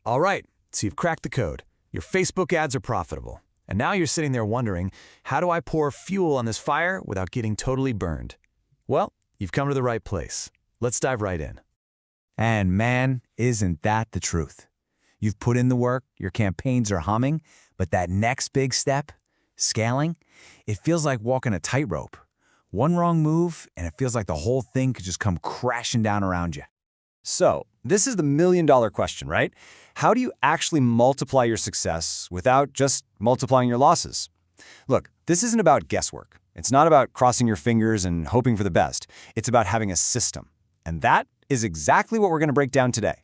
All right, so you've cracked the code. Your Facebook ads are profitable. And now you're sitting there wondering, how do I pour fuel on this fire without getting totally burned? Well, you've come to the right place. Let's dive right in. And man, isn't that the truth? You've put in the work, your campaigns are humming, but that next big step, scaling, it feels like walking a tightrope. One wrong move, and it feels like the whole thing could just come crashing down around you. So, this is the million-dollar question, right? How do you actually multiply your success without just multiplying your losses? Look, this isn't about guesswork. It's not about crossing your fingers and hoping for the best. It's about having a system. And that is exactly what we're going to break down today.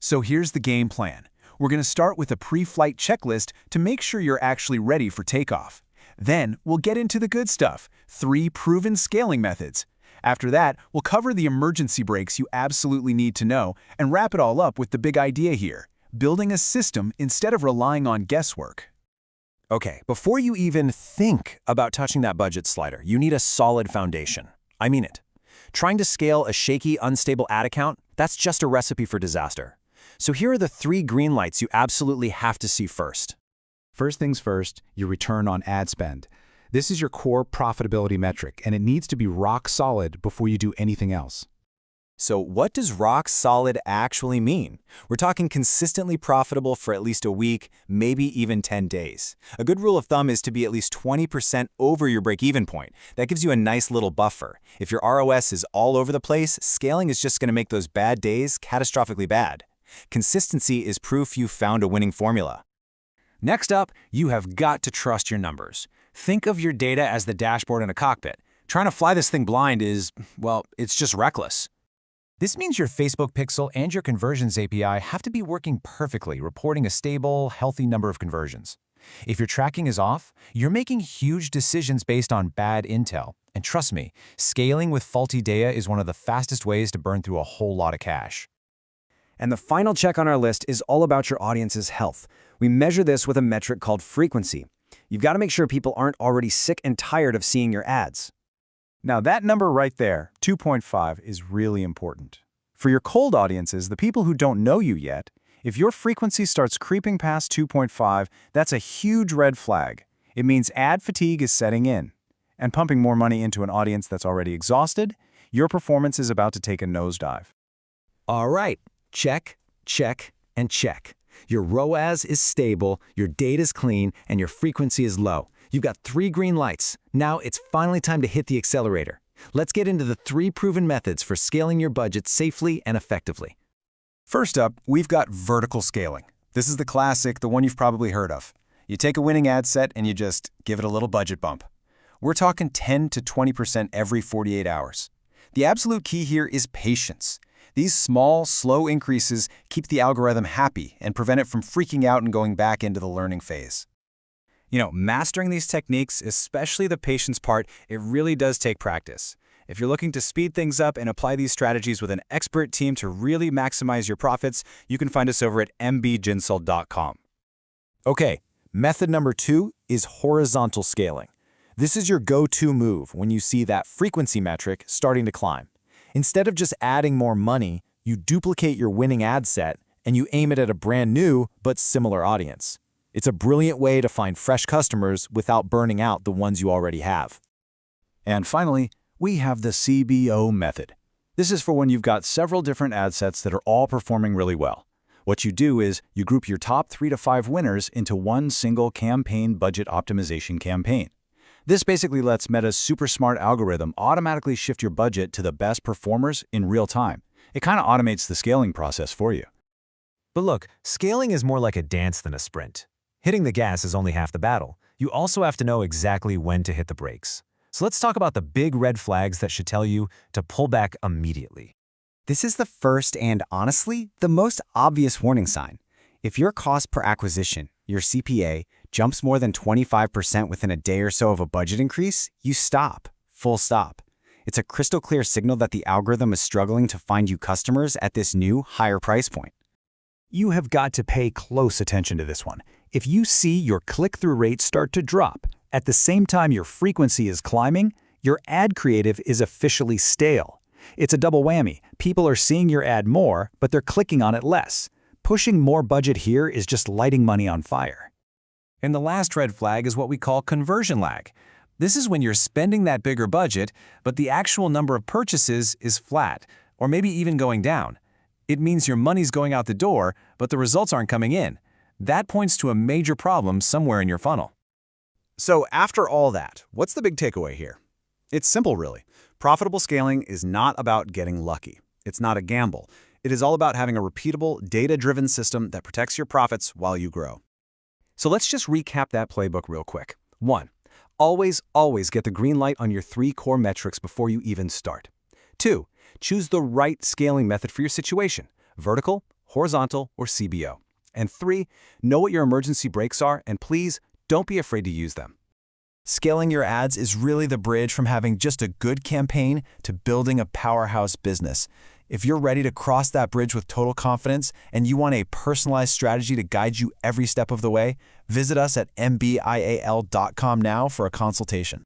So here's the game plan. We're going to start with a pre-flight checklist to make sure you're actually ready for takeoff. Then we'll get into the good stuff, 3 proven scaling methods. After that, we'll cover the emergency brakes you absolutely need to know and wrap it all up with the big idea here, building a system instead of relying on guesswork. Okay, before you even think about touching that budget slider, you need a solid foundation. I mean it. Trying to scale a shaky, unstable ad account, that's just a recipe for disaster. So here are the 3 green lights you absolutely have to see first. First things first, your return on ad spend. This is your core profitability metric, and it needs to be rock solid before you do anything else. So what does rock solid actually mean? We're talking consistently profitable for at least a week, maybe even 10 days. A good rule of thumb is to be at least 20% over your break-even point. That gives you a nice little buffer. If your ROS is all over the place, scaling is just going to make those bad days catastrophically bad. Consistency is proof you found a winning formula. Next up, you have got to trust your numbers. Think of your data as the dashboard in a cockpit. Trying to fly this thing blind is, well, it's just reckless. This means your Facebook pixel and your conversions API have to be working perfectly, reporting a stable, healthy number of conversions. If your tracking is off, you're making huge decisions based on bad intel. And trust me, scaling with faulty data is one of the fastest ways to burn through a whole lot of cash. And the final check on our list is all about your audience's health. We measure this with a metric called frequency. You've got to make sure people aren't already sick and tired of seeing your ads. Now that number right there, 2.5, is really important. For your cold audiences, the people who don't know you yet, if your frequency starts creeping past 2.5, that's a huge red flag. It means ad fatigue is setting in. And pumping more money into an audience that's already exhausted, your performance is about to take a nosedive. All right, check, check, and check. Your ROAS is stable, your data's clean, and your frequency is low. You've got 3 green lights. Now it's finally time to hit the accelerator. Let's get into the 3 proven methods for scaling your budget safely and effectively. First up, we've got vertical scaling. This is the classic, the one you've probably heard of. You take a winning ad set and you just give it a little budget bump. We're talking 10 to 20% every 48 hours. The absolute key here is patience. These small, slow increases keep the algorithm happy and prevent it from freaking out and going back into the learning phase. Mastering these techniques, especially the patience part, it really does take practice. If you're looking to speed things up and apply these strategies with an expert team to really maximize your profits, you can find us over at mbginsel.com. Okay, method number 2 is horizontal scaling. This is your go-to move when you see that frequency metric starting to climb. Instead of just adding more money, you duplicate your winning ad set and you aim it at a brand new but similar audience. It's a brilliant way to find fresh customers without burning out the ones you already have. And finally, we have the CBO method. This is for when you've got several different ad sets that are all performing really well. What you do is you group your top 3 to 5 winners into one single campaign budget optimization campaign. This basically lets Meta's super smart algorithm automatically shift your budget to the best performers in real time. It kind of automates the scaling process for you. But look, scaling is more like a dance than a sprint. Hitting the gas is only half the battle. You also have to know exactly when to hit the brakes. So let's talk about the big red flags that should tell you to pull back immediately. This is the first and, honestly, the most obvious warning sign. If your cost per acquisition, your CPA, jumps more than 25% within a day or so of a budget increase, you stop. Full stop. It's a crystal clear signal that the algorithm is struggling to find you customers at this new, higher price point. You have got to pay close attention to this one. If you see your click-through rate start to drop, at the same time your frequency is climbing, your ad creative is officially stale. It's a double whammy. People are seeing your ad more, but they're clicking on it less. pushing more budget here is just lighting money on fire. And the last red flag is what we call conversion lag. This is when you're spending that bigger budget, but the actual number of purchases is flat, or maybe even going down. It means your money's going out the door, but the results aren't coming in. That points to a major problem somewhere in your funnel. So after all that, what's the big takeaway here? It's simple, really. Profitable scaling is not about getting lucky. It's not a gamble. It is all about having a repeatable, data-driven system that protects your profits while you grow. So let's just recap that playbook real quick. 1. Always get the green light on your 3 core metrics before you even start. 2. Choose the right scaling method for your situation, vertical, horizontal, or CBO. And 3. Know what your emergency brakes are, and please, don't be afraid to use them. Scaling your ads is really the bridge from having just a good campaign to building a powerhouse business. If you're ready to cross that bridge with total confidence and you want a personalized strategy to guide you every step of the way, visit us at mbial.com now for a consultation.